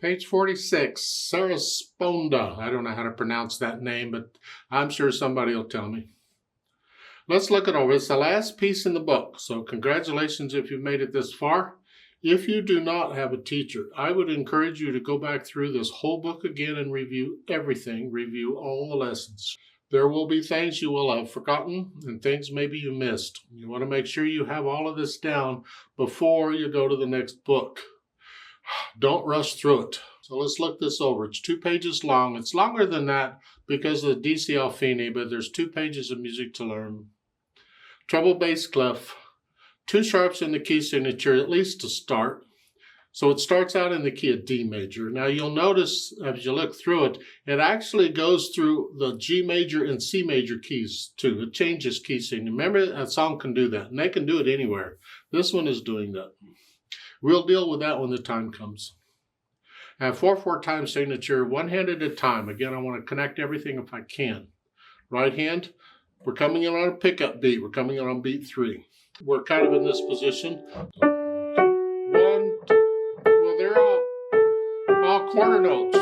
Page 46, Sarasponda. I don't know how to pronounce that name, but I'm sure somebody will tell me. Let's look it over. It's the last piece in the book, so congratulations if you've made it this far. If you do not have a teacher, I would encourage you to go back through this whole book again and review everything, review all the lessons. There will be things you will have forgotten and things maybe you missed. You want to make sure you have all of this down before you go to the next book. Don't rush through it. So let's look this over. It's 2 pages long. It's longer than that because of the DC Alfini, but there's 2 pages of music to learn. Treble bass clef. 2 sharps in the key signature, at least to start. So it starts out in the key of D major. Now you'll notice as you look through it, it actually goes through the G major and C major keys too. It changes key signature. Remember, a song can do that, and they can do it anywhere. This one is doing that. We'll deal with that when the time comes. I have 4/4 time signature, 1 hand at a time. Again, I want to connect everything if I can. Right hand, we're coming in on a pickup beat. We're coming in on beat 3. We're kind of in this position. 1, 2, well, they're all quarter notes.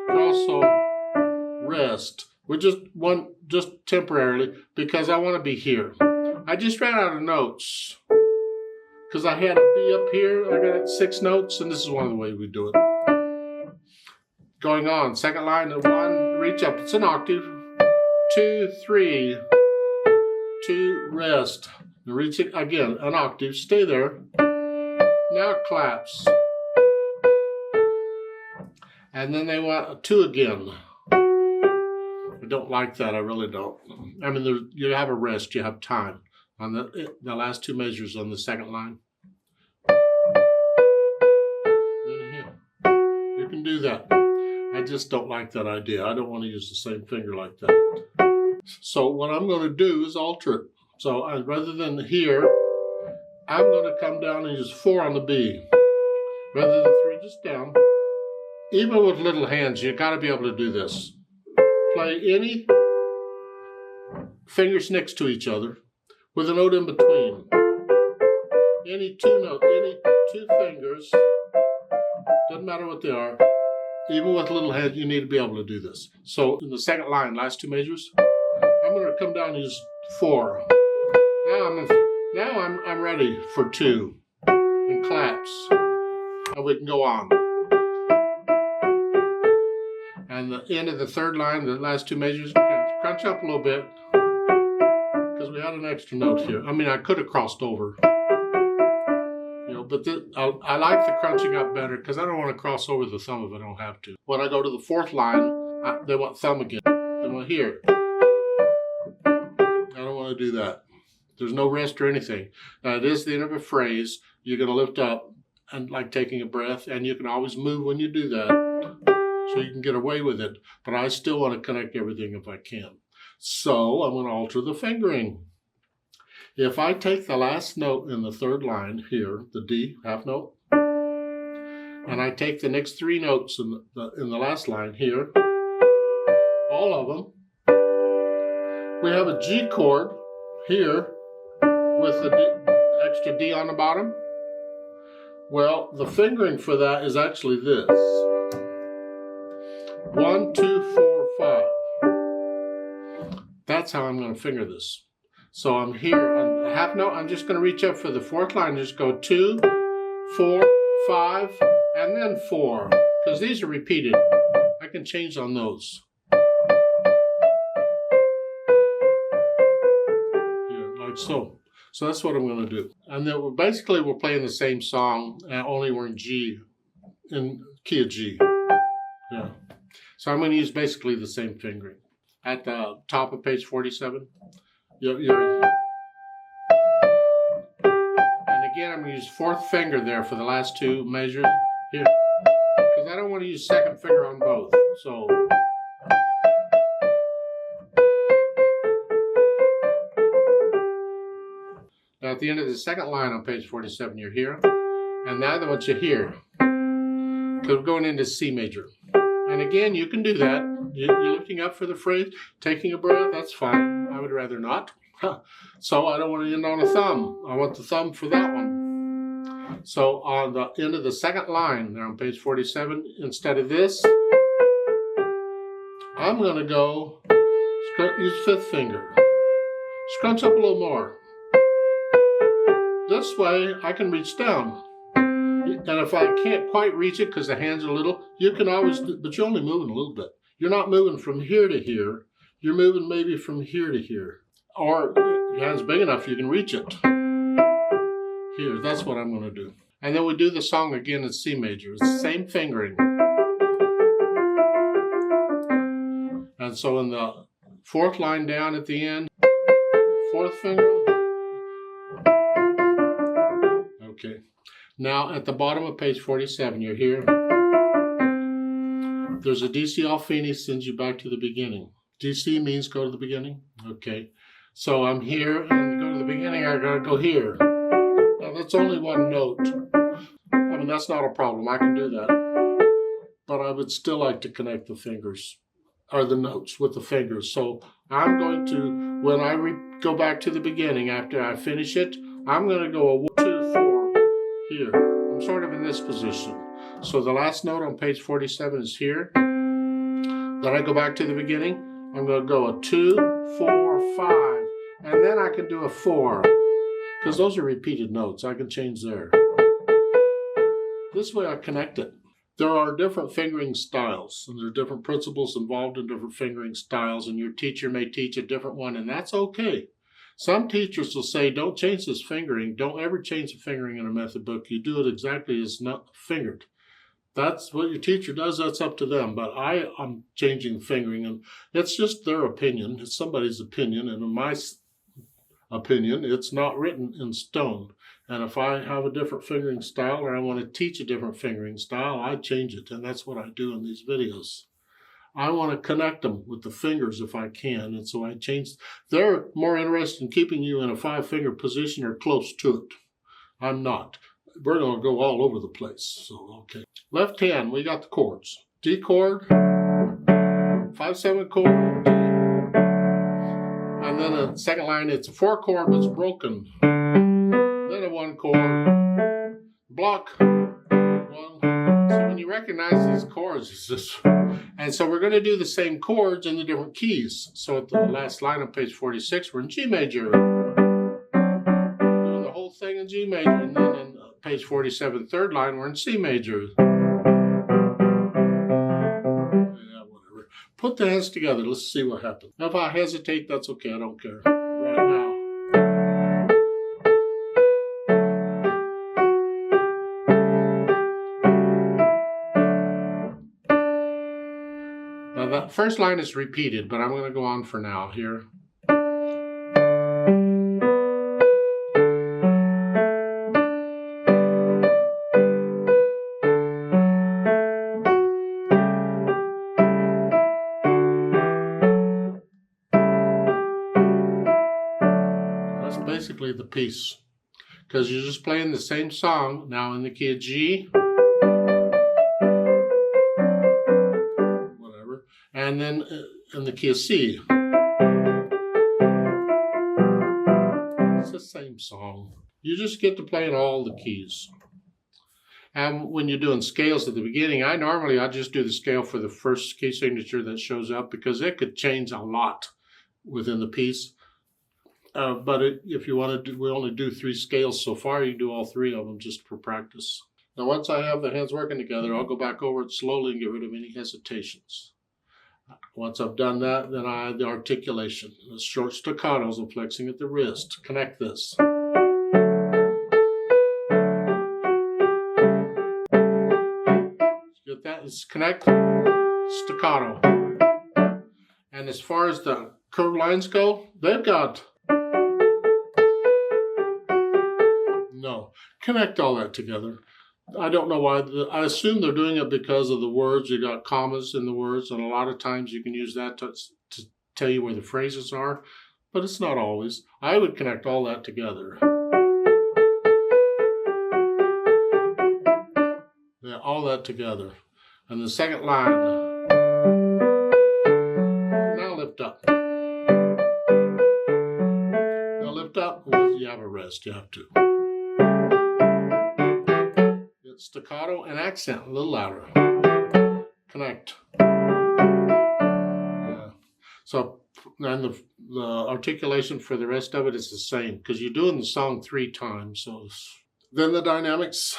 Also, rest. We just temporarily, because I want to be here. I just ran out of notes. Because I had a B up here, I got 6 notes, and this is one of the ways we do it. Going on, second line of 1, reach up, it's an octave. 2, 3, 2, rest. Reach it again, an octave, stay there. Now claps. And then they want a 2 again. I don't like that, I really don't. I mean, you have a rest, you have time on the last 2 measures on the second line. You can do that. I just don't like that idea. I don't want to use the same finger like that. So what I'm going to do is alter it. So rather than here, I'm going to come down and use 4 on the B. Rather than 3, just down. Even with little hands, you got to be able to do this. Play any fingers next to each other with a note in between. Any 2 fingers, doesn't matter what they are, even with little hands, you need to be able to do this. So in the second line, last 2 measures, I'm going to come down and use 4. Now I'm ready for 2 and claps, and we can go on. And the end of the third line, the last 2 measures, crunch up a little bit because we had an extra note here. I mean, I could have crossed over. But I like the crunching up better because I don't want to cross over the thumb if I don't have to. When I go to the 4th line, they want thumb again. They want here. I don't want to do that. There's no rest or anything. Now, it is the end of a phrase. You're going to lift up and like taking a breath, and you can always move when you do that, so you can get away with it. But I still want to connect everything if I can. So I'm going to alter the fingering. If I take the last note in the 3rd line here, the D, half note, and I take the next 3 notes in the last line here, all of them, we have a G chord here with the extra D on the bottom. Well, the fingering for that is actually this. 1, 2, 4, 5. That's how I'm going to finger this. So I'm here on the half note. I'm just going to reach up for the 4th line. Just go 2, 4, 5, and then 4. Because these are repeated. I can change on those. Here, like so. So that's what I'm going to do. And then we're playing the same song, only we're in G, in key of G. Yeah. So I'm going to use basically the same fingering. At the top of page 47. And again, I'm going to use 4th finger there for the last 2 measures here, because I don't want to use 2nd finger on both. So now at the end of the 2nd line on page 47, you're here, and now I want you here, because we're going into C major. And again, you can do that. You're lifting up for the phrase, taking a breath, that's fine. I would rather not. So I don't want to end on a thumb. I want the thumb for that one. So on the end of the second line, there on page 47, instead of this, I'm going to go, use fifth finger. Scrunch up a little more. This way, I can reach down. And if I can't quite reach it because the hands are little, you can always, but you're only moving a little bit. You're not moving from here to here. You're moving maybe from here to here. Or your hand's big enough, you can reach it. Here, that's what I'm going to do. And then we do the song again in C major. It's the same fingering. And so in the fourth line down at the end, fourth finger. Okay. Now at the bottom of page 47, you're here. There's a DC Alfini sends you back to the beginning. DC means go to the beginning. Okay. So I'm here and to go to the beginning, I gotta go here. Now that's only one note. I mean, that's not a problem. I can do that. But I would still like to connect the fingers, or the notes with the fingers. So I'm going to, when I go back to the beginning after I finish it, I'm going to go a 1, 2, 4 here. I'm sort of in this position. So the last note on page 47 is here. Then I go back to the beginning. I'm going to go a 2, 4, 5. And then I can do a 4. Because those are repeated notes. I can change there. This way I connect it. There are different fingering styles, and there are different principles involved in different fingering styles, and your teacher may teach a different one, and that's okay. Some teachers will say, don't change this fingering. Don't ever change the fingering in a method book. You do it exactly as not fingered. That's what your teacher does. That's up to them. But I'm changing fingering, and it's just their opinion. It's somebody's opinion, and in my opinion, it's not written in stone. And if I have a different fingering style or I want to teach a different fingering style, I change it. And that's what I do in these videos. I want to connect them with the fingers if I can. And so I change. They're more interested in keeping you in a 5-finger position or close to it. I'm not. We're going to go all over the place. So, okay. Left hand, we got the chords. D chord, 5/7 chord, and then the second line, it's a 4 chord that's broken. Then a 1 chord, block, 1. So when you recognize these chords, it's just, and so we're going to do the same chords in the different keys. So at the last line on page 46, we're in G major. Doing the whole thing in G major, and then in page 47, third line, we're in C major. Put the hands together. Let's see what happens. Now, if I hesitate, that's okay. I don't care. Right now. Now, that first line is repeated, but I'm going to go on for now here. Basically the piece, because you're just playing the same song now in the key of G, whatever, and then in the key of C. It's the same song. You just get to play in all the keys. And when you're doing scales at the beginning, I just do the scale for the first key signature that shows up, because it could change a lot within the piece. But if you want to do, we only do 3 scales so far. You do all 3 of them just for practice. Now, once I have the hands working together, I'll go back over it slowly and get rid of any hesitations. Once I've done that, then I add the articulation. The short staccatos and flexing at the wrist. Connect this. Get that? It's connect, staccato. And as far as the curved lines go, they've got no. Connect all that together. I don't know why. I assume they're doing it because of the words. You got commas in the words, and a lot of times you can use that to tell you where the phrases are, but it's not always. I would connect all that together. Yeah, all that together. And the second line. Now lift up. Now lift up. Well, you have a rest. You have to. staccato and accent, a little louder. Connect. So, and the articulation for the rest of it is the same because you're doing the song 3 times. So then the dynamics,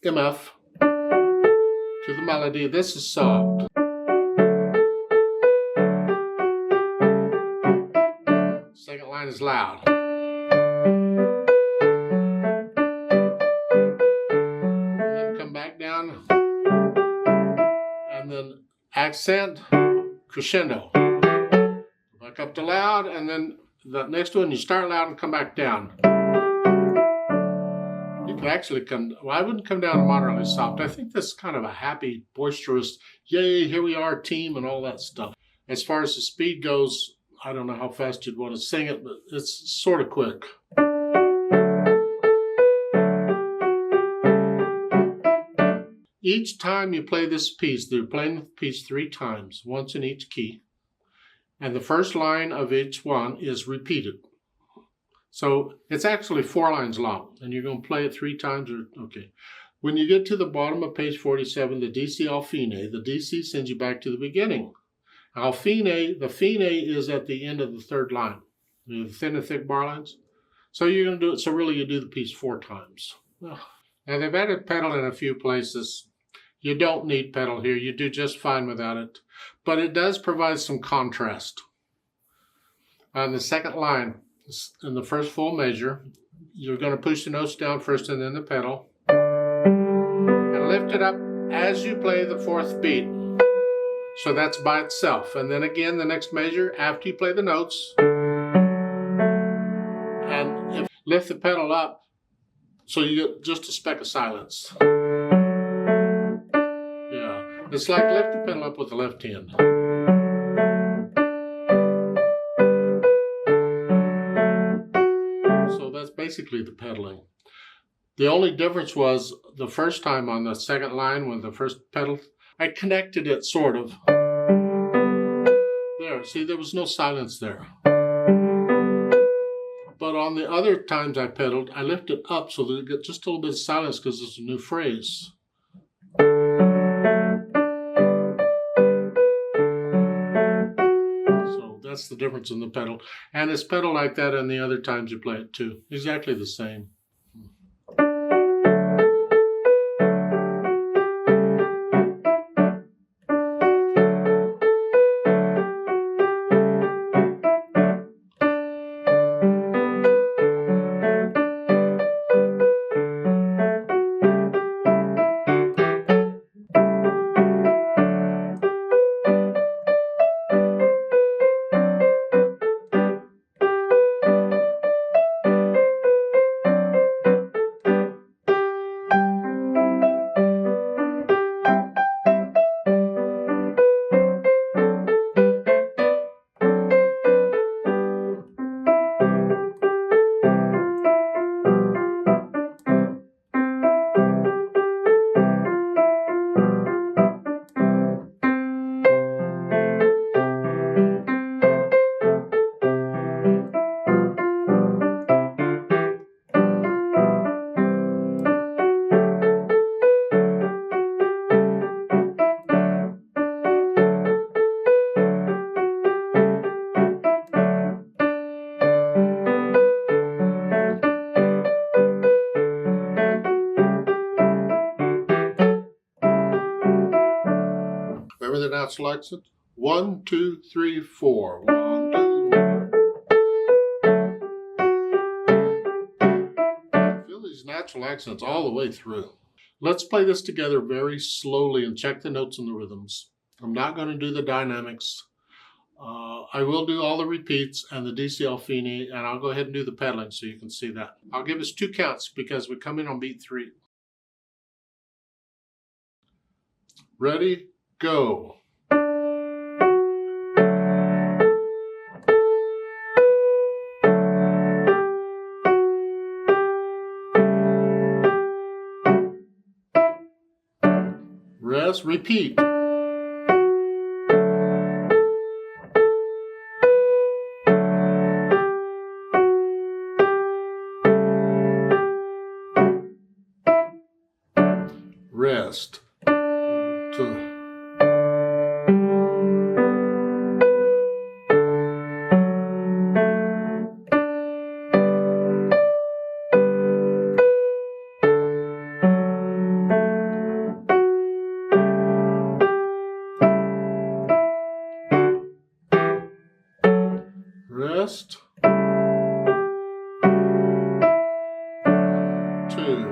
MF to the melody. This is soft. Second line is loud. And then come back down. And then accent, crescendo. Back up to loud, and then the next one you start loud and come back down. You could actually come, well, I wouldn't come down moderately soft. I think this is kind of a happy, boisterous, yay, here we are, team, and all that stuff. As far as the speed goes, I don't know how fast you'd want to sing it, but it's sort of quick. Each time you play this piece, they're playing the piece 3 times, once in each key. And the first line of each one is repeated. So it's actually 4 lines long, and you're going to play it 3 times. Okay. When you get to the bottom of page 47, the DC Alfine, the DC sends you back to the beginning. Alfine, the fine is at the end of the 3rd line, the thin and thick bar lines. So you're going to do it, so really you do the piece 4 times. Now they've added pedal in a few places. You don't need pedal here. You do just fine without it. But it does provide some contrast. On the 2nd line, in the first full measure, you're going to push the notes down first and then the pedal. And lift it up as you play the 4th beat. So that's by itself. And then again, the next measure after you play the notes. And if lift the pedal up so you get just a speck of silence. Yeah, it's like lift the pedal up with the left hand. So that's basically the pedaling. The only difference was the first time on the 2nd line with the first pedal, I connected it sort of. There, see, there was no silence there. But on the other times I pedaled, I lifted up so that it got just a little bit of silence because it's a new phrase. So that's the difference in the pedal. And it's pedal like that and the other times you play it too. Exactly the same. Remember the natural accent? 1, 2, 3, 4. 1, 2. Feel these natural accents all the way through. Let's play this together very slowly and check the notes and the rhythms. I'm not going to do the dynamics. I will do all the repeats and the DC Alfine, and I'll go ahead and do the pedaling so you can see that. I'll give us 2 counts because we come in on beat 3. Ready? Go. Rest, repeat. rest, 2. Rest, 2.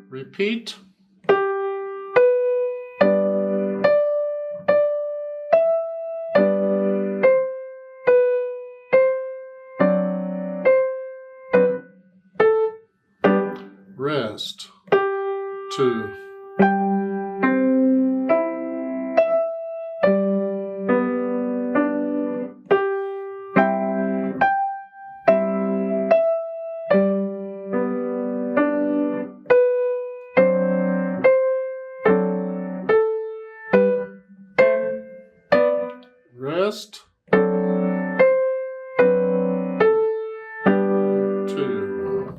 Repeat. Rest, 2. Rest, 2.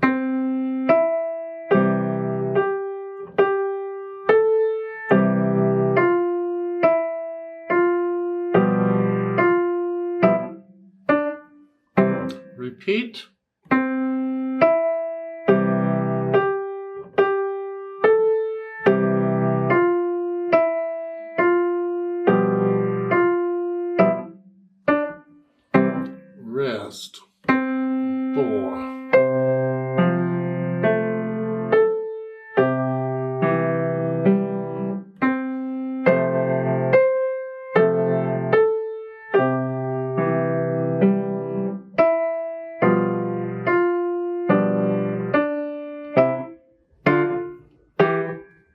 Repeat. Rest, 4.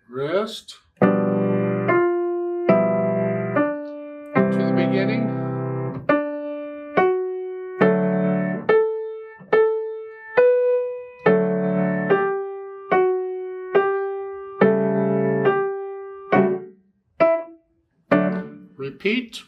Rest. To the beginning. Repeat.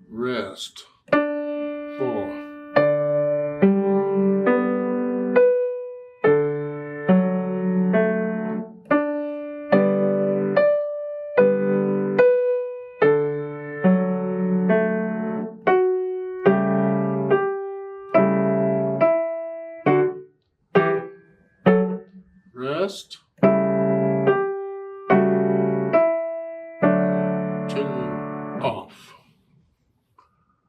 Rest, 4. Rest.